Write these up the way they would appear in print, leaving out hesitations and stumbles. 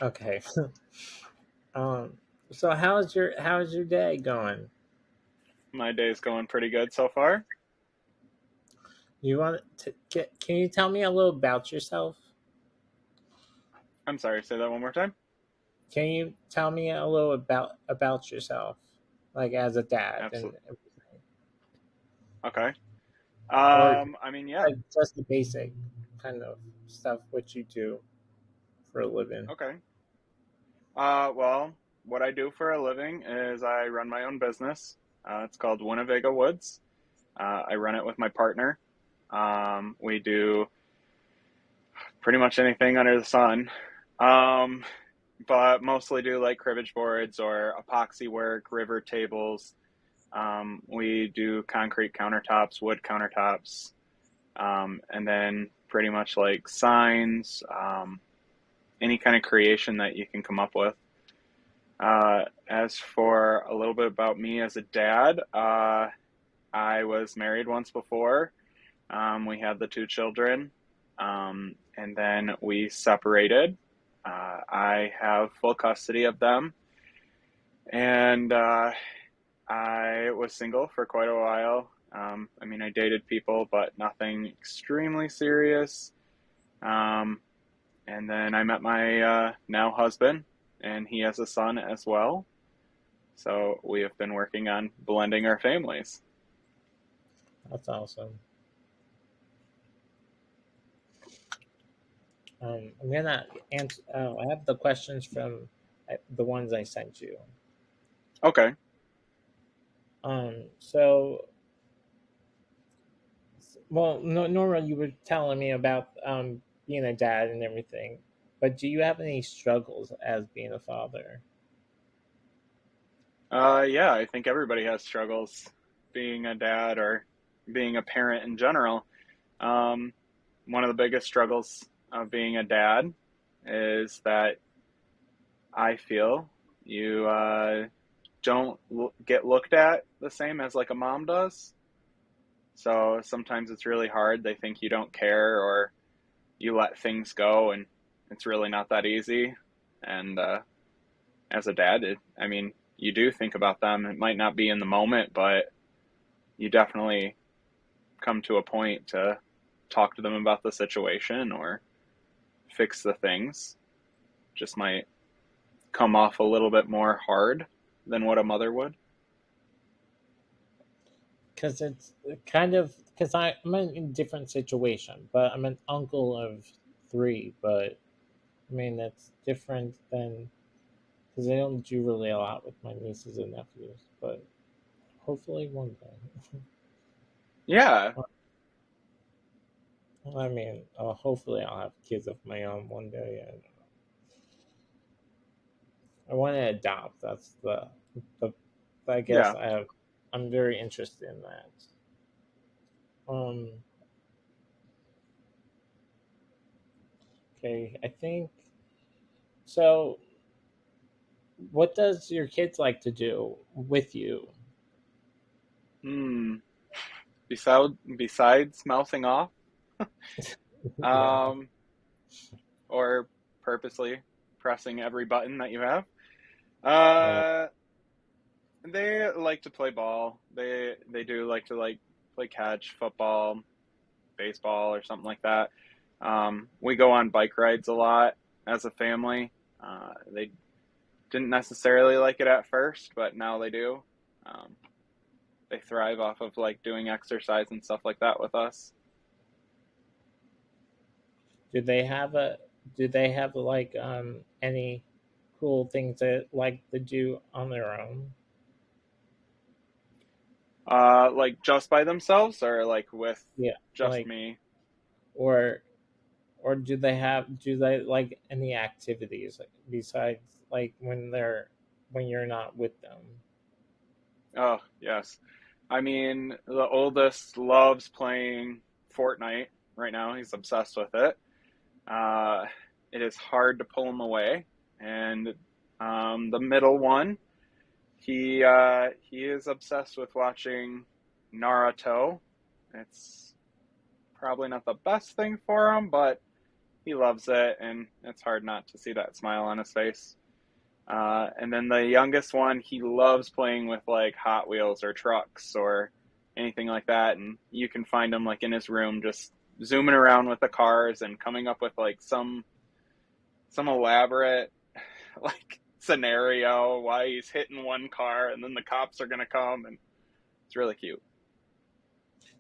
Okay. um. So how's your day going? My day's going pretty good so far. You want to can you tell me a little about yourself? I'm sorry, say that one more time. Can you tell me a little about yourself, like as a dad and Absolutely. everything, Okay. or I mean, yeah. like just the basic kind of stuff what you do for a living? Okay. Well, what I do for a living is I run my own business. It's called Winnebago Woods. I run it with my partner. We do pretty much anything under the sun, um, but mostly do like cribbage boards or epoxy work, river tables. We do concrete countertops, wood countertops, and then pretty much like signs, any kind of creation that you can come up with. As for a little bit about me as a dad, I was married once before. We had the two children, and then we separated. I have full custody of them, and I was single for quite a while. I mean, I dated people, but nothing extremely serious. Um, and then I met my now husband, and he has a son as well. So we have been working on blending our families. That's awesome. I'm gonna answer. I have the questions from the ones I sent you. Okay. So, well, no, Nora, you were telling me about being a dad and everything, but do you have any struggles as being a father? Yeah, I think everybody has struggles being a dad or being a parent in general. Um, One of the biggest struggles of being a dad is that I feel you don't get looked at the same as like a mom does. So sometimes it's really hard. They think you don't care or you let things go, and it's really not that easy. And as a dad, I mean, you do think about them. It might not be in the moment, but you definitely come to a point to talk to them about the situation or fix the things. Just might come off a little bit more hard than what a mother would. Because it's kind of because I'm in a different situation, but I'm an uncle of three. But I mean, that's different than because I don't do really a lot with my nieces and nephews. But hopefully one day. Yeah, I mean, hopefully I'll have kids of my own one day, and I want to adopt. That's the. I guess yeah. I have. I'm very interested in that. Um. Okay. I think so. What does your kids like to do with you? Hmm. Besides mouthing off, Yeah. um, or purposely pressing every button that you have, Yeah. uh, they like to play ball. They do like to like play catch, football, baseball, or something like that. We go on bike rides a lot as a family. They didn't necessarily like it at first, but now they do. Um, they thrive off of like doing exercise and stuff like that with us. Do they have a? Do they have like any cool things that like to do on their own? Like just by themselves or like with Yeah. just Like me. or do they like any activities like, besides like when you're not with them? Oh, yes. I mean, the oldest loves playing Fortnite right now. He's obsessed with it. Uh, it is hard to pull him away. And the middle one, he is obsessed with watching Naruto. It's probably not the best thing for him, but he loves it, and it's hard not to see that smile on his face. And then the youngest one, he loves playing with like Hot Wheels or trucks or anything like that. And you can find him like in his room, just zooming around with the cars and coming up with like some elaborate like scenario why he's hitting one car and then the cops are gonna come, and it's really cute.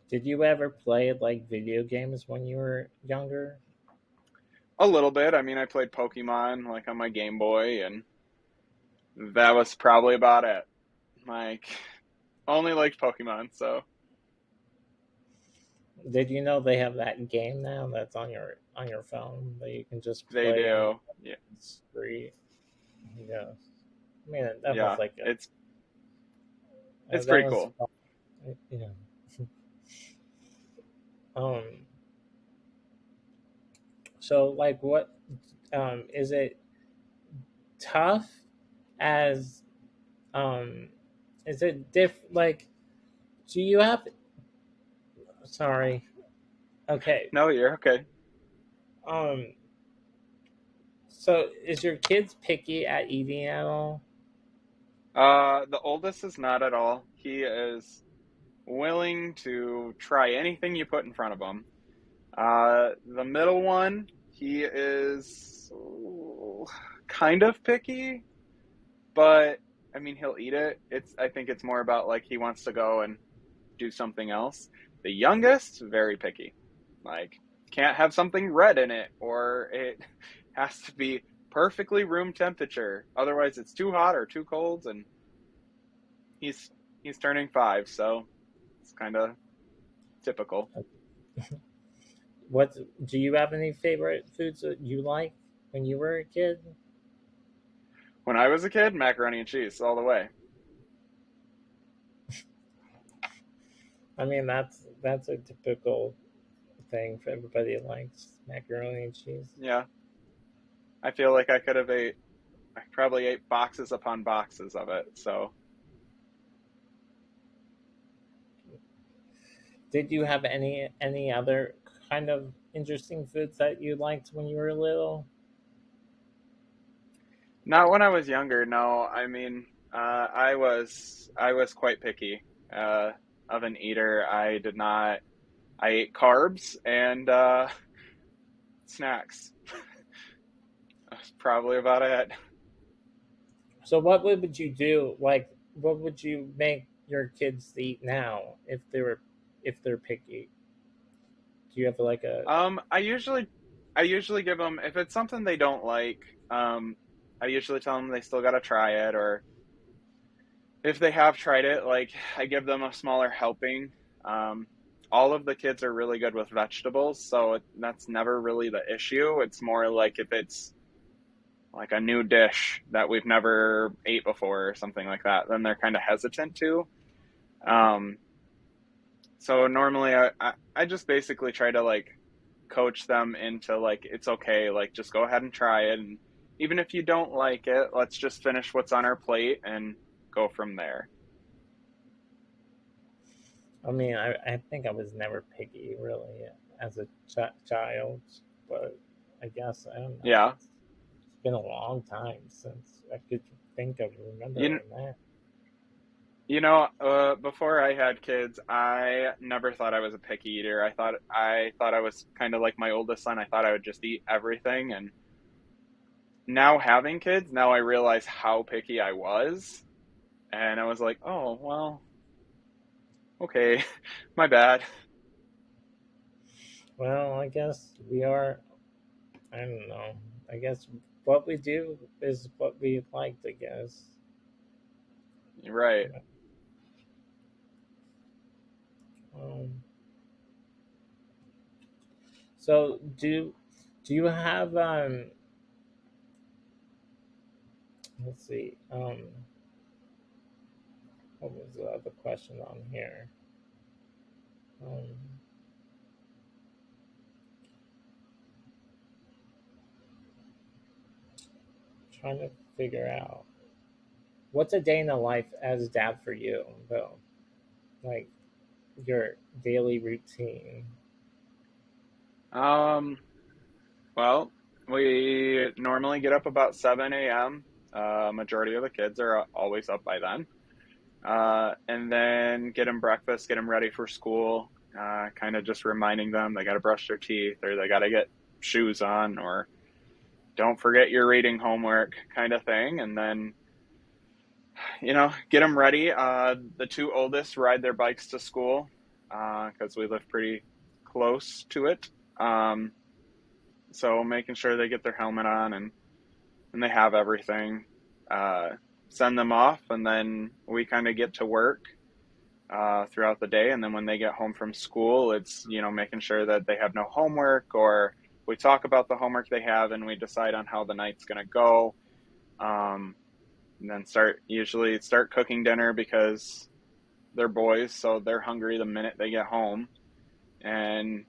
Did you ever play like video games when you were younger? A little bit. I mean, I played Pokemon like on my Game Boy, and that was probably about it. Like, only liked Pokemon, so Did you know they have that game now that's on your phone that you can just they play and do. Yeah, it's free? Yeah, I mean that was yeah. like a It's that pretty was cool. yeah. Um. So like, what is it tough as um? Is it like? Do you have? Sorry. Okay. No, you're okay. Um. So is your kids picky at eating at all? The oldest is not at all. He is willing to try anything you put in front of him. The middle one, he is kind of picky, but I mean, he'll eat it. I think it's more about like he wants to go and do something else. The youngest, very picky. Like, can't have something red in it, or it has to be perfectly room temperature. Otherwise, it's too hot or too cold. And he's he's turning 5, so it's kind of typical. What do you have any favorite foods that you like when you were a kid? When I was a kid, macaroni and cheese all the way. I mean, that's a typical thing for everybody that likes macaroni and cheese. Yeah, I feel like I probably ate boxes upon boxes of it. So Did you have any other kind of interesting foods that you liked when you were little? not when I was younger. No, I mean, I was quite picky of an eater. I did not. I ate carbs and snacks. That's probably about it. So what would you do? Like, what would you make your kids eat now if they're picky? Do you have like a I usually give them if it's something they don't like. I usually tell them they still got to try it, or if they have tried it, like I give them a smaller helping. Um, all of the kids are really good with vegetables, so that's never really the issue. It's more like if it's like a new dish that we've never ate before or something like that, then they're kind of hesitant to. Um, so normally I just basically try to like coach them into like it's okay, like just go ahead and try it, and even if you don't like it, let's just finish what's on our plate and go from there. I mean, I think I was never picky really as a child, but I guess I don't know. Yeah. It's been a long time since I could think of You remembering that. Before I had kids, I never thought I was a picky eater. I thought I was kind of like my oldest son. I thought I would just eat everything, and now having kids, now I realize how picky I was, and I was like, "Oh, well, okay. My bad." Well, I guess we are. I don't know. I guess what we do is what we liked. I guess. You're right. Um, so do you have let's see what was the other question on here? Um, trying to figure out what's a day in the life as dad for you though, like your daily routine. Um, Well, we normally get up about 7 a.m. Majority of the kids are always up by then. And then get them breakfast, get them ready for school, kind of just reminding them they got to brush their teeth or they got to get shoes on or don't forget your reading homework kind of thing. And then, get them ready. The two oldest ride their bikes to school because we live pretty close to it. Um, so making sure they get their helmet on and they have everything. Uh, Send them off, and then we kind of get to work throughout the day. And then when they get home from school, it's, making sure that they have no homework, or we talk about the homework they have and we decide on how the night's going to go. Um, and then usually start cooking dinner because they're boys, so they're hungry the minute they get home. And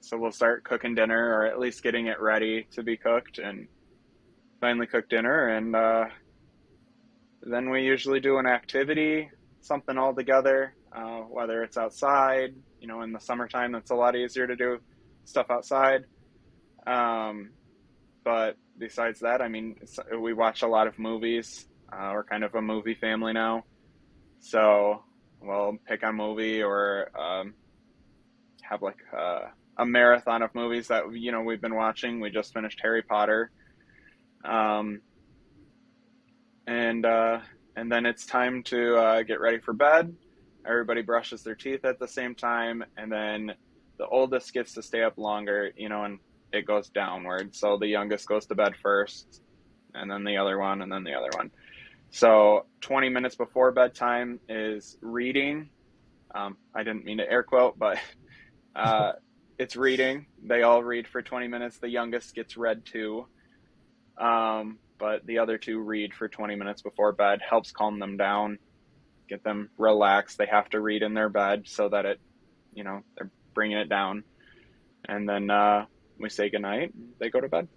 so we'll start cooking dinner, or at least getting it ready to be cooked, and finally cook dinner. And then we usually do an activity, something all together, whether it's outside. In the summertime, that's a lot easier to do stuff outside. Um, but besides that, I mean, we watch a lot of movies. We're kind of a movie family now. So we'll pick a movie, or have like a marathon of movies that, we've been watching. We just finished Harry Potter. Um, and then it's time to get ready for bed. Everybody brushes their teeth at the same time, and then the oldest gets to stay up longer, and it goes downward. So the youngest goes to bed first, and then the other one, and then the other one. So 20 minutes before bedtime is reading. I didn't mean to air quote, but it's reading. They all read for 20 minutes. The youngest gets read to. But the other two read for 20 minutes before bed, helps calm them down, get them relaxed. They have to read in their bed so that they're bringing it down. And then we say goodnight. They go to bed.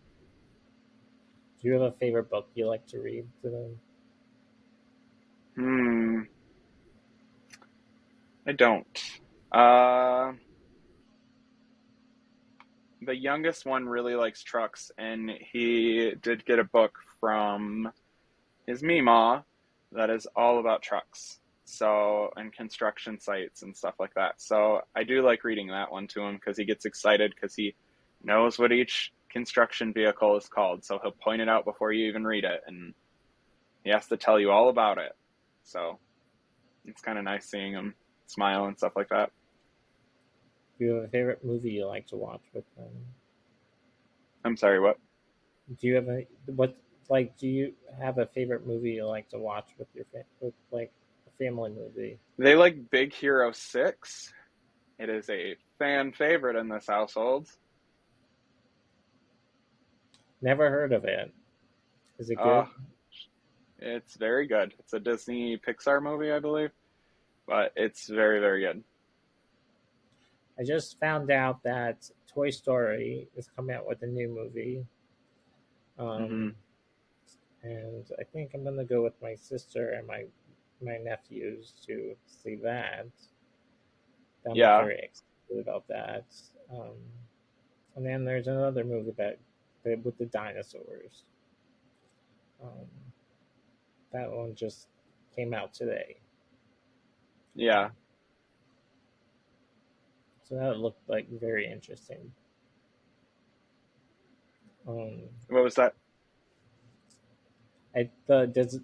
Do you have a favorite book you like to read to them? Hmm. I don't. Uh, the youngest one really likes trucks, and he did get a book from his Meemaw that is all about trucks. So, and construction sites and stuff like that. So I do like reading that one to him because he gets excited because he knows what each construction vehicle is called. So he'll point it out before you even read it, and he has to tell you all about it. So it's kind of nice seeing him smile and stuff like that. Do you have a favorite movie you like to watch with them? I'm sorry, what? Do you have a what like? Do you have a favorite movie you like to watch with with like a family movie? They like Big Hero 6. It is a fan favorite in this household. Never heard of it. Is it Uh, good? it's very good. It's a Disney Pixar movie, I believe, but it's very, very good. I just found out that Toy Story is coming out with a new movie. Hmm. Um, and I think I'm gonna go with my sister and my nephews to see that. I'm Yeah, very excited about that. Um, and then there's another movie that with the dinosaurs. Um, that one just came out today. yeah. So that looked like very interesting. Um, What was that? I the does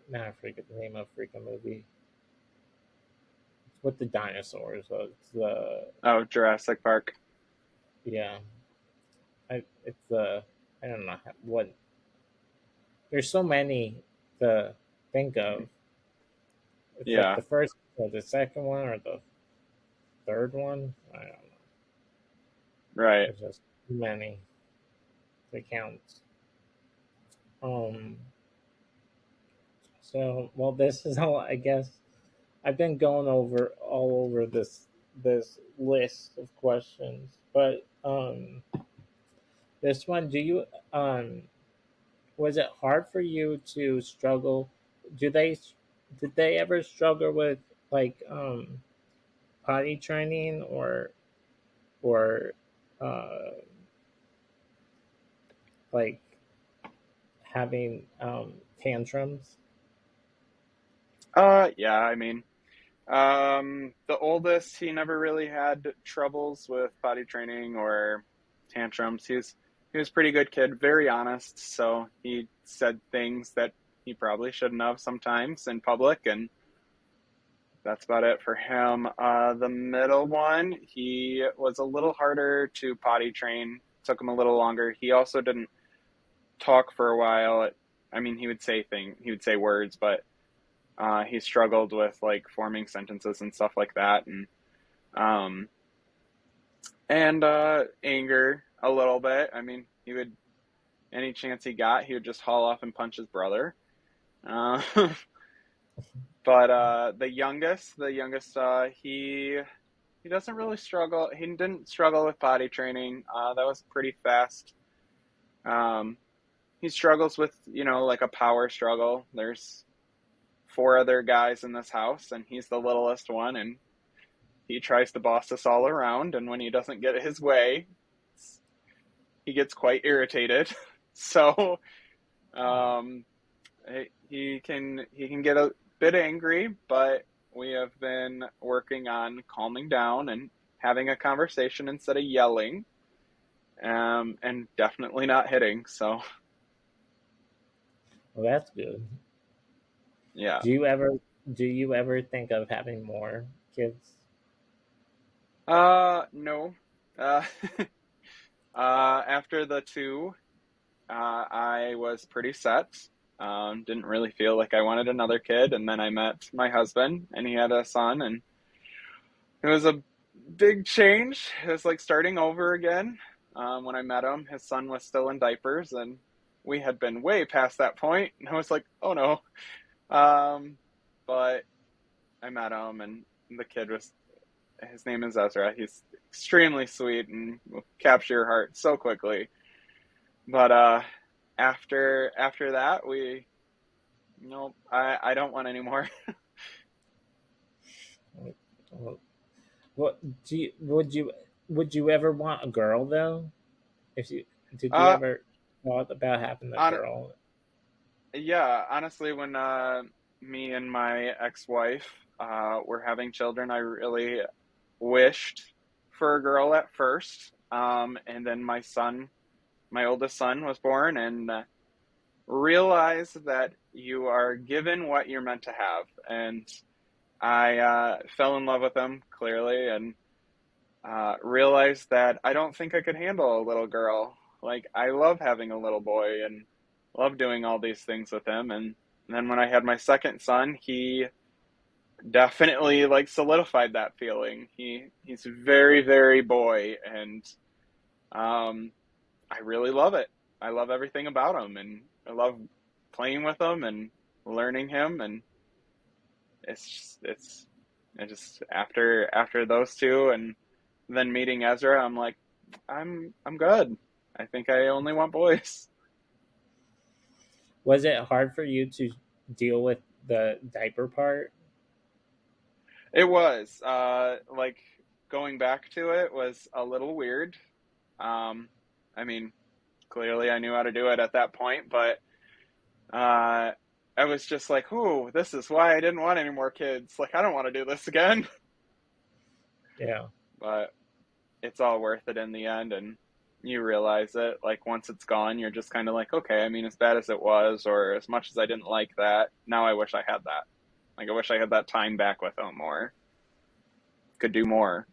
now I forget the name of freaking movie. It's with the dinosaurs. So it's the Oh, Jurassic Park. yeah. It's the I don't know what. There's so many to think of. It's like Yeah, the first or the second one or the third one. I don't know. right. There's just too many to count. Um. So well, this is all. I guess I've been going over all over this list of questions, but this one, do you was it hard for you to struggle? Do they did they ever struggle with like potty training or uh, like having tantrums? Yeah, I mean, the oldest, he never really had troubles with potty training or tantrums. He was a pretty good kid, very honest. So he said things that he probably shouldn't have sometimes in public, and that's about it for him. The middle one, he was a little harder to potty train. Took him a little longer. He also didn't talk for a while. I mean, he would say words, but he struggled with like forming sentences and stuff like that, um, and anger a little bit. I mean, he would any chance he got, he would just haul off and punch his brother. Uh, but the youngest, he doesn't really struggle. He didn't struggle with potty training. That was pretty fast. Um, he struggles with like a power struggle. There's four other guys in this house, and he's the littlest one, and he tries to boss us all around. And when he doesn't get his way, he gets quite irritated. So um, he can get a bit angry, but we have been working on calming down and having a conversation instead of yelling, and definitely not hitting. So Well, that's good. yeah. Do you ever do you ever think of having more kids? No. Uh, after the two, I was pretty set. Didn't really feel like I wanted another kid, and then I met my husband, and he had a son, and it was a big change. It was like starting over again. When I met him, his son was still in diapers, and we had been way past that point. And I was like, "Oh no!" Um, but I met him, and the kid was his name is Ezra. He's extremely sweet and will capture your heart so quickly. But after that, we no, I don't want any more. Well, what do you would you ever want a girl though? If you did you Uh, ever thought about having a on girl? Yeah, honestly, when me and my ex-wife were having children, I really wished for a girl at first. And then my oldest son was born, and realized that you are given what you're meant to have. And I fell in love with him clearly, and realized that I don't think I could handle a little girl. Like, I love having a little boy and love doing all these things with him. And then when I had my second son, he definitely like solidified that feeling. He's very, very boy, and um, I really love it. I love everything about him, and I love playing with him and learning him. And it's I just after those two, and then meeting Ezra, I'm like, I'm good. I think I only want boys. Was it hard for you to deal with the diaper part? It was like going back to it was a little weird. Um, I mean, clearly I knew how to do it at that point, but uh, I was just like, "Ooh, this is why I didn't want any more kids. Like, I don't want to do this again." Yeah. But it's all worth it in the end, and you realize it. Like once it's gone, you're just kind of like, okay. I mean, as bad as it was, or as much as I didn't like that, now I wish I had that. Like I wish I had that time back with them, or could do more.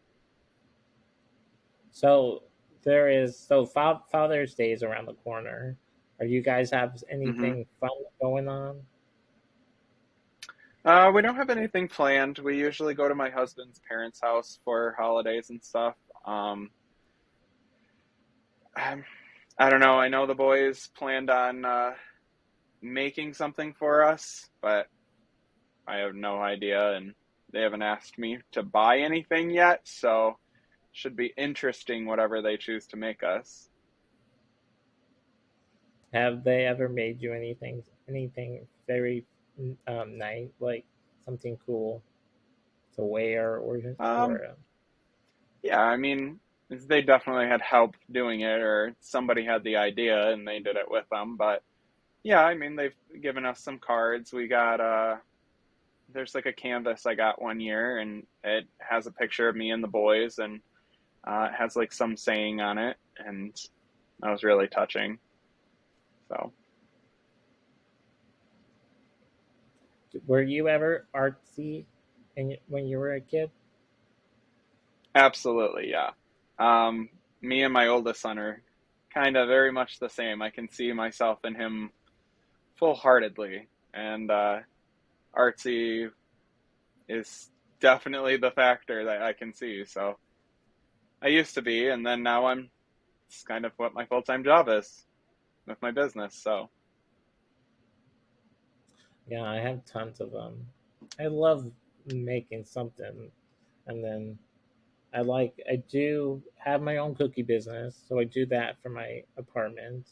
So Father's Day is around the corner. Are you guys have Hmm. anything fun going on? We don't have anything planned. We usually go to my husband's parents' house for holidays and stuff. Um, I'm- I don't know. I know the boys planned on making something for us, but I have no idea, and they haven't asked me to buy anything yet. So should be interesting whatever they choose to make us. Have they ever made you anything very nice, like something cool to wear Um, or yeah, I mean, they definitely had help doing it, or somebody had the idea and they did it with them. But yeah, I mean, they've given us some cards. We got there's like a canvas I got one year, and it has a picture of me and the boys, and it has like some saying on it, and that was really touching. So Were you ever artsy when you were a kid? absolutely, yeah. Me and my oldest son are kind of very much the same. I can see myself in him full heartedly, and artsy is definitely the factor that I can see. So I used to be, and then now I'm. It's kind of what my full time job is with my business. So Yeah, I have tons of them. I love making something, and then I do have my own cookie business, so I do that for my apartment.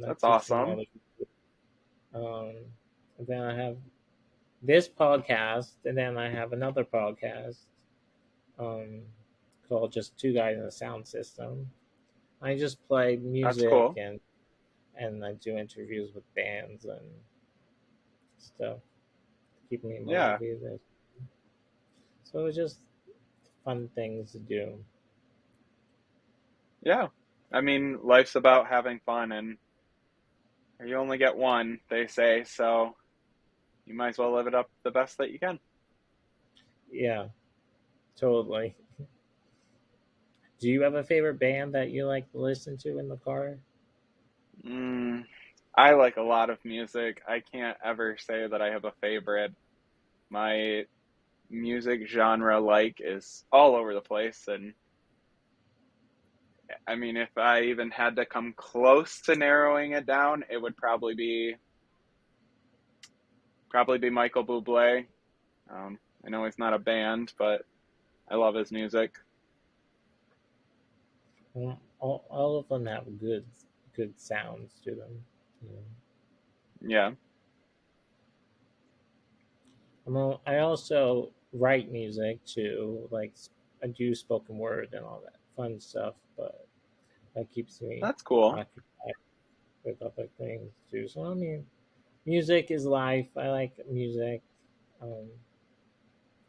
That that's keeps me awesome. motivated. Um, and then I have this podcast, and then I have another podcast um, called "Just Two Guys in a Sound System." I just play That's music cool. and I do interviews with bands and stuff to keep me Yeah, motivated. So it's just fun things to do. yeah. I mean, life's about having fun, and you only get one, they say. So you might as well live it up the best that you can. Yeah, totally. Do you have a favorite band that you like to listen to in the car? Mm, I like a lot of music. I can't ever say that I have a favorite. My music genre like is all over the place, and I mean, if I even had to come close to narrowing it down, it would probably be Michael Bublé. I know he's not a band, but I love his music. All of them have good sounds to them. Yeah. Yeah, I also write music too, I do spoken word and all that fun stuff, but that keeps me that's cool. occupied with other things too. So I mean, music is life. I like music. Um,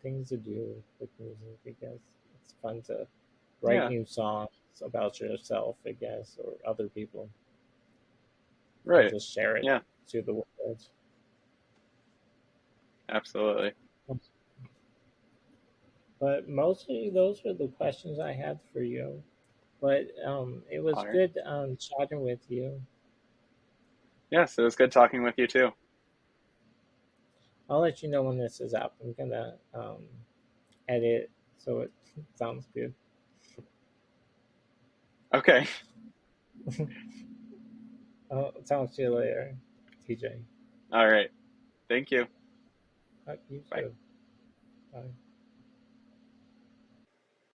Things to do with music because it's fun to write Yeah, new songs about yourself, I guess, or other people, and right. just share it Yeah, to the world. absolutely. But mostly those are the questions I had for you. But it was All right. good chatting with you. Yes, it was good talking with you too. I'll let you know when this is up. I'm gonna edit so it sounds good. Okay. I'll talk to you later, TJ. All right. Thank you. You Bye. too. Bye.